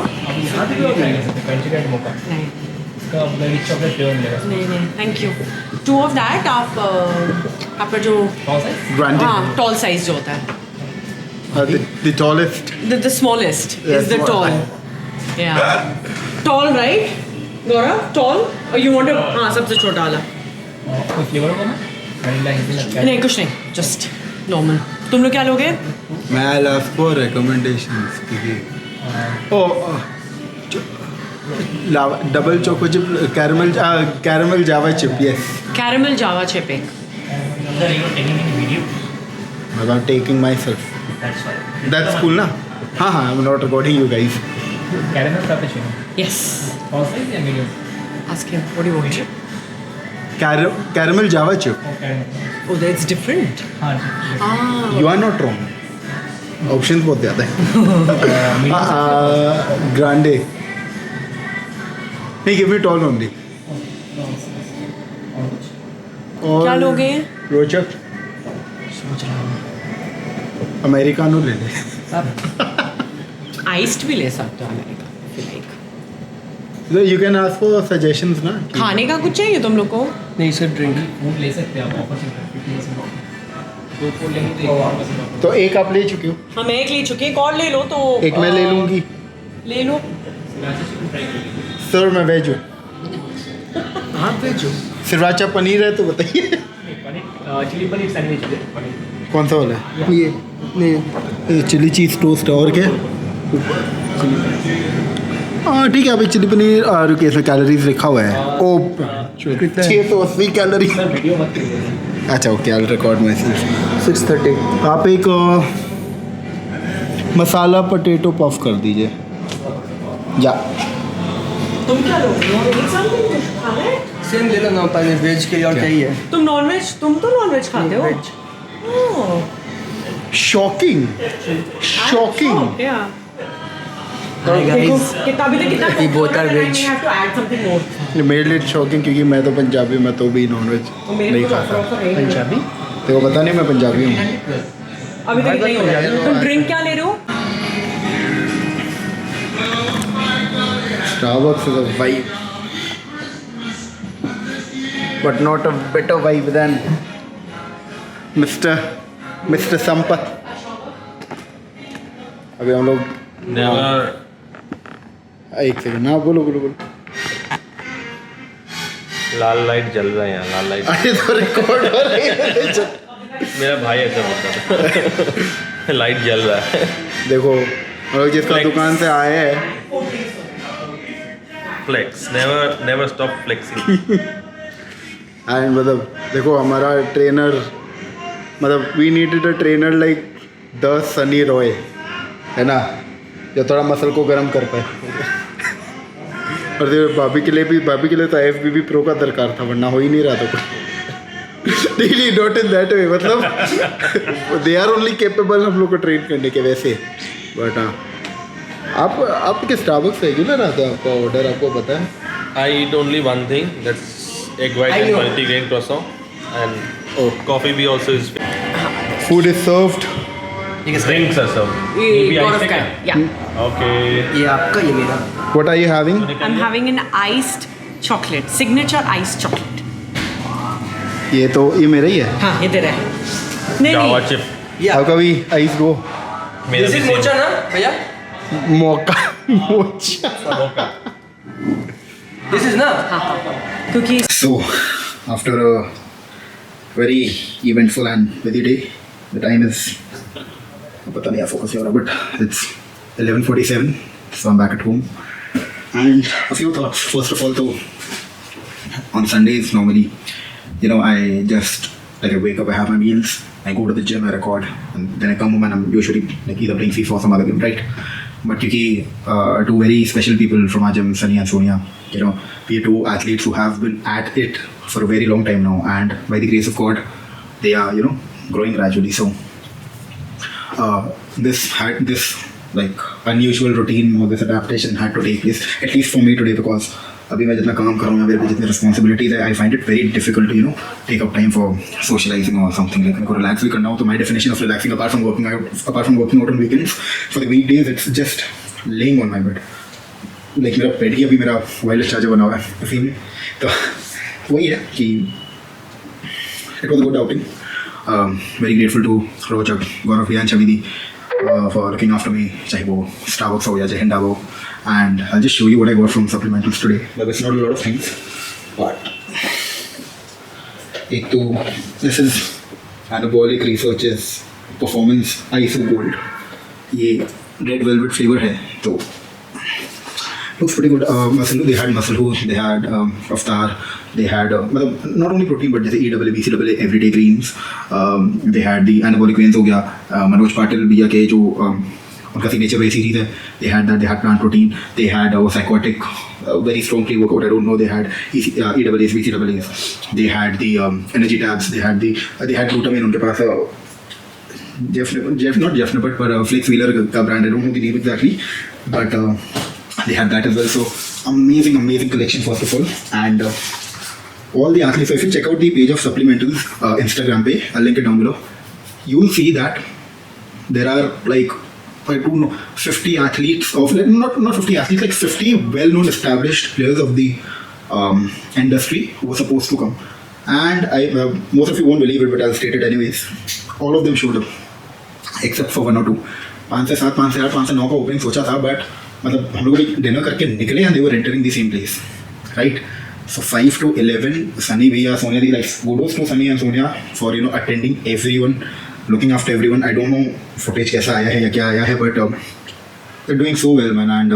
नहीं थैंक यू 2 ऑफ दैट आप आपका जो Granted. हाँ टॉल साइज जो होता है the tallest. The smallest Yes, is the small. tall. Yeah. Tall, right? Gaurav, tall? Or you want to? हाँ सबसे छोटा वाला. नहीं कुछ नहीं, just normal. तुम लोग क्या लोगे? मैं I'll ask for recommendations. Double choco chip, caramel java chip. Yes. Caramel java chip एक. I'm taking myself. That's cool, na? हाँ, I'm not recording you guys. Yes. Ask him. What do you want? Caramel java chip. Oh, that's different. You are not wrong. Options बहुत ज़्यादा है. Grande. नहीं, give me tall only. और क्या लोगे? रोचक. अमेरिकानो ले ले. Iced भी ले सकते हो America. You can ask for suggestions ना. खाने का कुछ चाहिए तुम लोग को? नहीं सर ड्रिंक तो एक आप ले चुके हो. हाँ मैं एक ले चुकी एक और ले लो तो. एक मैं ले लूँगी. ले लो. सर मैं वेज हूँ. हाँ भेजो सिरराचा पनीर है तो बताइए. चिली पनीर सैंडविच कौन सा वाला है? ये नहीं चिली चीज़ टोस्ट और क्या? हाँ ठीक है, अभी चिली पनीर और कैसे कैलोरीज लिखा हुआ है. ओ 680 कैलोरी. अच्छा ओके, आई रिकॉर्ड मैसेज. 630 आप एक मसाला पोटैटो पफ कर दीजिए. या तुम क्या लोगे? एक साथ में कुछ खाना है? सेम ले लो ना पहले वेज के लिए और क्या ही है तुम नॉनवेज तुम तो नॉनवेज खाते हो? ओह शॉकिंग. Yeah. Hi guys. कितना भी तो कितना We both are veg. We have to add something more. मेरे लिए शॉकिंग क्योंकि मैं तो पंजाबी, मैं तो भी नॉनवेज तो मेरे नहीं को खाता. ऑफर है पंजाबी तेरे को पता नहीं मैं पंजाबी हूँ. अभी तक नहीं हो रहा. तुम ड्रिंक क्या ले रहे हो? Starbucks is a vibe, but not a better vibe than Mr. Sampath. अभी हम लोग एक सेकंड ना बोलो. लाल लाइट जल रहा है यहाँ, लाल लाइट. अरे तो रिकॉर्ड हो रही है. मेरा भाई ऐसा बोलता था. लाइट जल रहा है. देखो हम लोग जिसका Flex. दुकान से आए हैं. Flex, never stop flexing. And मतलब देखो हमारा ट्रेनर, मतलब we needed a trainer like the Sunny Roy, है ना, जो थोड़ा मसल को गर्म कर पाए. और देखो भाभी के लिए तो FBB प्रो का दरकार था, वरना हो ही नहीं रहा था कुछ. नहीं नॉट इन दैट वे, मतलब दे आर ओनली केपेबल हम लोग को ट्रेन करने के वैसे. बट हाँ, आपके स्टारबक्स रेगुलर आता है आपका ऑर्डर, आपको पता है? I eat only one thing, that's egg white and multigrain croissant, and coffee भी also is. Food is served. Drinks are served. ये Maybe गौरव iced का है? है. Yeah. Okay. ये आपका ये मेरा what are you having? I'm having an iced chocolate, signature iced chocolate. ये मेरा ही है. हाँ ये तेरा है. नहीं Java नहीं. chip. आपका भी आइस गो. मेरा दिस भी इज same. मोचा ना भैया मौका मोचा. दिस इज ना क्योंकि So, after a very eventful and busy day, the time is, पता नहीं focus हो रहा, but it's 11:47, so I'm back at home. And a few thoughts. First of all, though, on Sundays normally, I just Like I wake up, I have my meals, I go to the gym, I record, and then I come home and I'm usually like either playing FIFA or some other game, right? But two very special people from our gym, Sunny and Sonia, we are two athletes who have been at it for a very long time now, and by the grace of God, they are growing gradually. So this like unusual routine or this adaptation had to take place, at least for me today, because अभी मैं जितना काम कर रहा हूँ या मेरे पे जितनी responsibilities है, I find it very difficult to take up time for socializing or something. Like मेरे को relax भी करना हो तो my definition of relaxing apart from working out on weekends, for the weekdays it's just laying on my bed. Like मेरा bed ही अभी मेरा wireless charger बना हुआ है इसी में, तो वही है कि it was a good outing. Very grateful to Rochak, Gaurav, and Chavidi for looking after me, चाहे वो Starbucks हो या Jai Hind हो. And I'll just show you what I got from supplementals today. But it's not a lot of things. But this is Anabolic Research's Performance ISO Gold. ये red velvet flavor है, तो looks pretty good. They had Muscle, they had Raftar, they had not only protein but जैसे EAA, BCAA, everyday greens. They had the anabolic grains हो गया, Manoj Patil भैया के जो उनका सिग्नेचर वे सीरीज है, they had that, they had plant protein, they had Psychotic, very strong pre-workout, I don't know, they had EAAs, BCAAs, they had the energy tabs, they had glutamine उनके पास, not Jeff Nippert, but Flix Wheeler का brand, I don't know the name exactly, but they had that as well. So amazing collection first of all, and all the athletes. So if you check out the page of Supplementals Instagram page, I'll link it down below, you will see that there are like, I don't know, 50 athletes of, not 50 athletes, like 50 well-known established players of the industry who were supposed to come. And most of you won't believe it, but I'll state it anyways. All of them showed up, except for 1 or 2. 5 से 7, 5 से 8, 5 से 9 का ओपनिंग सोचा था, but मतलब हम लोग डिनर करके निकले and they were entering the same place, right? So 5 to 11, Sunny भैया, Sonia, like kudos to Sunny and Sonia for attending everyone, looking after everyone. I don't know footage कैसा आया है या क्या आया है, but they're doing so well, man. And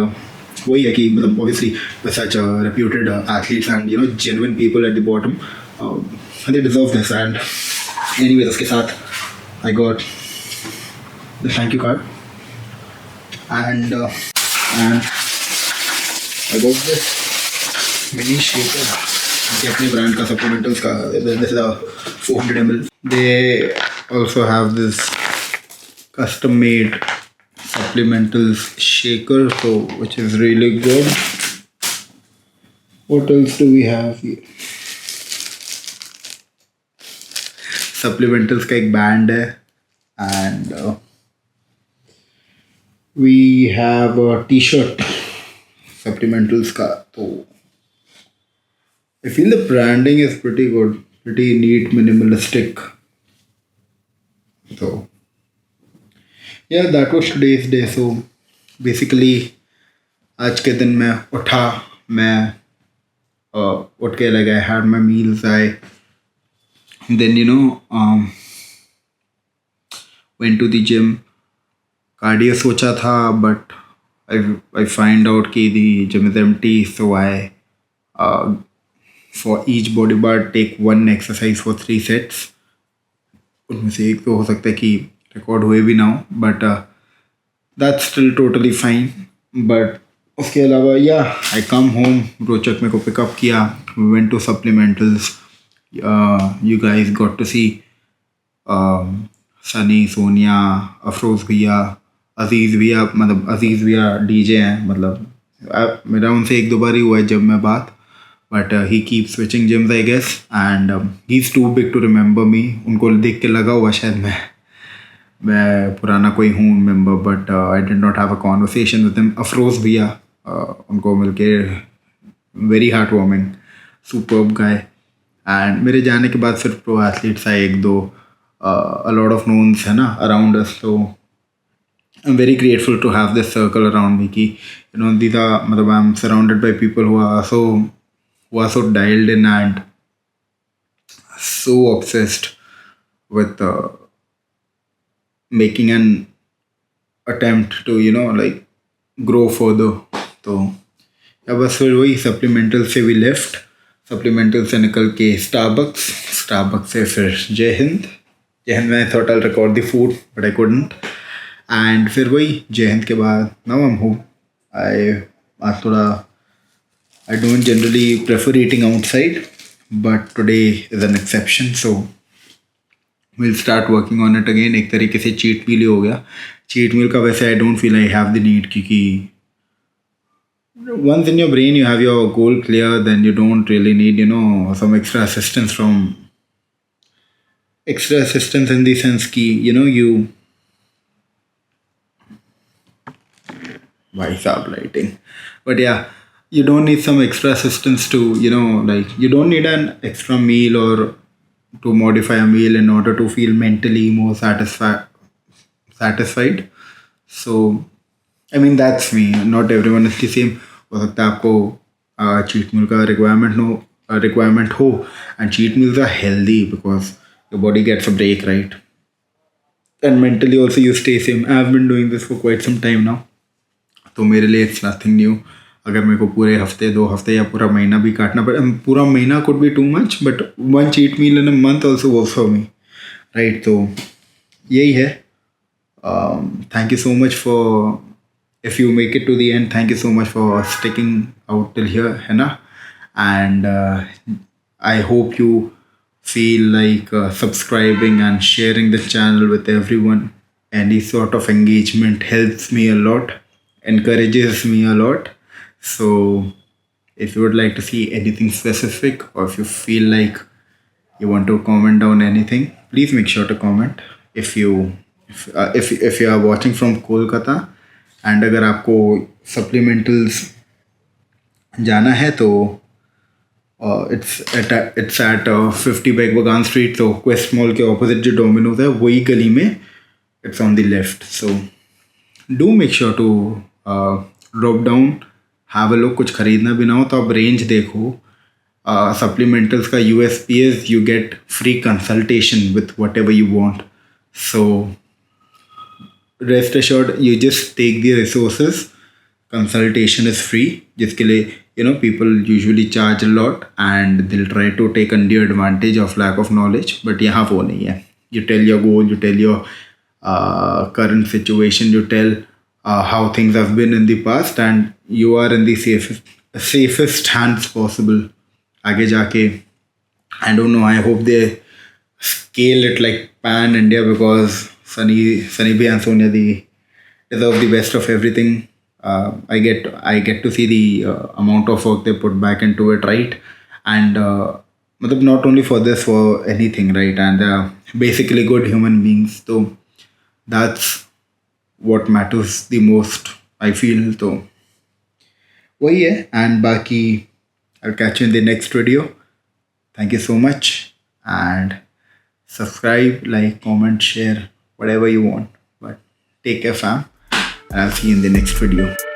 वही है कि मतलब obviously with such reputed athletes and genuine people at the bottom, they deserve this. And anyways, उसके साथ I got the thank you card, and I got this mini shaker. ये अपने ब्रांड का supplementals का, this is a 400 ml. They also have this custom made supplementals shaker, so which is really good. What else do we have here? Supplementals का एक band है, and we have a t-shirt supplementals का. तो I feel the branding is pretty good, pretty neat, minimalistic. So yeah, that was today's day. So basically आज के दिन मैं उठा, मैं उठ के like I had my meals, I then went to the gym. Cardio सोचा था, but I find out कि the gym is empty, so I for each body part take one exercise for 3 sets. उनमें से एक तो हो सकता है कि रिकॉर्ड हुए भी ना हो, but that's still totally fine. But उसके अलावा आई कम होम, रोचक मेरे को पिकअप किया, we went to Supplementals. You guys got to see Sunny, Sonia, Afroz भैया, अजीज़ भैया डीजे हैं. मतलब मेरा उनसे 1-2 बार ही हुआ है जब मैं बात, but he keeps switching gyms, I guess, and he's too big to remember me. उनको देख के लगा हुआ शायद मैं पुराना कोई हूँ member, but I did not have a conversation with him. Afroz भैया, उनको मिलके very heartwarming, superb guy. And मेरे जाने के बाद फिर pro athletes आए 1-2, a lot of knowns है ना around us. So I'm very grateful to have this circle around me कि these are, मतलब I'm surrounded by people who are so dialed in and so obsessed with making an attempt to like grow further. तो बस फिर वही सप्लीमेंटल से we left, सप्लीमेंटल से निकल के Starbucks Starbucks से फिर जय हिंद में thought I'll record the food but I couldn't. And फिर वही जय हिंद के बाद now I'm home. आज थोड़ा I don't generally prefer eating outside, but today is an exception, so we'll start working on it again. एक तरीके से cheat meal ही हो गया. Cheat meal का वैसे I don't feel I have the need, क्योंकि once in your brain you have your goal clear, then you don't really need, some extra assistance in the sense ki, you why is up lighting, but yeah, you don't need some extra assistance to, like you don't need an extra meal or to modify a meal in order to feel mentally more satisfied. So I mean, that's me. Not everyone is the same. हो सकता है आपको चीट मील का रिक्वायरमेंट हो, and cheat meals are healthy because your body gets a break, right? And mentally also you stay same. I have been doing this for quite some time now, तो मेरे लिए इट्स नथिंग न्यू. अगर मेरे को पूरे हफ्ते 2 हफ्ते या पूरा महीना भी काटना पड़े, पूरा महीना could be too much, but 1 cheat meal in a month also works for me, right? तो यही है. Thank you so much for, if you make it to the end, thank you so much for sticking out till here, Henna. And I hope you feel like subscribing and sharing the channel with everyone. Any sort of engagement helps me a lot, encourages me a lot. So if you would like to see anything specific, or if you feel like you want to comment down anything, please make sure to comment. If you are watching from Kolkata, and अगर आपको सप्लीमेंटल्स जाना है तो इट्स एट 50 बैगबगान स्ट्रीट, तो क्वेस्ट मॉल के ऑपोजिट जो डोमिनोज है वही गली में, it's on the left. So do make sure to drop down, have a look. कुछ ख़रीदना भी ना हो तो आप रेंज देखो. सप्लीमेंटल्स का USP is you get free consultation with what ever you want. So rest assured, you just take the resources. Consultation is free, जिसके लिए people usually charge a lot and they'll try to take undue advantage of lack of knowledge, but यहाँ वो नहीं है. You tell your goal, you tell your current situation, you tell how things have been in the past, and you are in the safest hands possible. आगे जाके I don't know, I hope they scale it like pan India, because Sunny B and Sonia deserve the best of everything. I get to see the amount of work they put back into it, right? And not only for this, for anything, right? And they're basically good human beings. So that's what matters the most, I feel. So वही है. And बाकी I'll catch you in the next video. Thank you so much, and subscribe, like, comment, share, whatever you want. But take care, fam, and I'll see you in the next video.